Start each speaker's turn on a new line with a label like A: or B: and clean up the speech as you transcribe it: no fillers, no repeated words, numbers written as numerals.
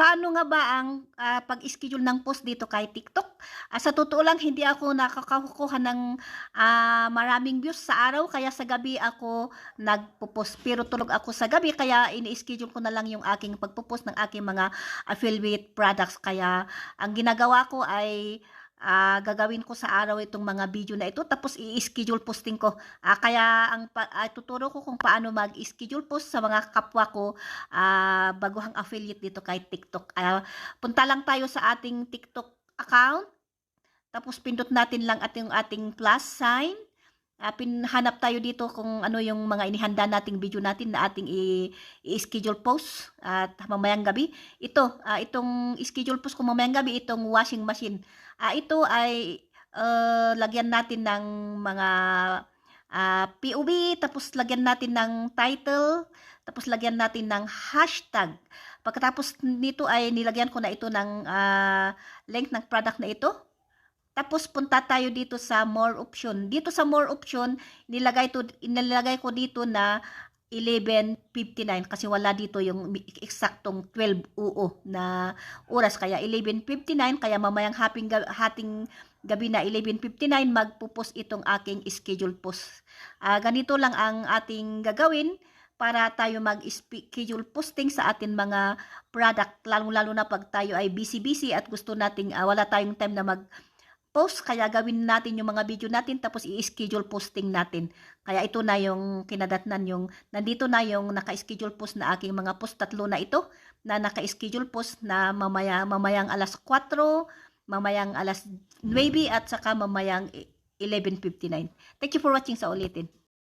A: Paano nga ba ang pag-schedule ng post dito kay TikTok? Sa totoo lang hindi ako nakakakuha ng maraming views sa araw kaya sa gabi ako nagpo-post. Pero tulog ako sa gabi kaya ini-schedule ko na lang yung aking pagpo-post ng aking mga affiliate products. Kaya ang ginagawa ko ay gagawin ko sa araw itong mga video na ito tapos i-schedule posting ko. Kaya tuturo ko kung paano mag-schedule post sa mga kapwa ko baguhang affiliate dito kay TikTok. Punta lang tayo sa ating TikTok account. Tapos pindot natin lang ating plus sign. Hanap tayo dito kung ano yung mga inihanda nating video natin na ating i-schedule post at mamayang gabi. Itong schedule post ko mamayang gabi, itong washing machine. Ito ay lagyan natin ng mga POV, tapos lagyan natin ng title, tapos lagyan natin ng hashtag. Pagkatapos nito ay nilagyan ko na ito ng link ng product na ito. Tapos punta tayo dito sa more option. Dito sa more option, inilagay ko dito na 11:59 kasi wala dito yung eksaktong 12 UO na oras, kaya 11:59, kaya mamayang hating gabi na 11:59 magpo-post itong aking schedule post. Ganito lang ang ating gagawin para tayo mag-schedule posting sa atin mga product, lalo na pag tayo ay busy at gusto nating wala tayong time na post, kaya gawin natin yung mga video natin tapos i-schedule posting natin. Kaya ito na yung kinadatnan, nandito na yung naka-schedule post na aking mga post, tatlo na ito na naka-schedule post na mamayang alas 4, mamayang alas 9 at saka mamayang 11:59. Thank you for watching, sa ulitin.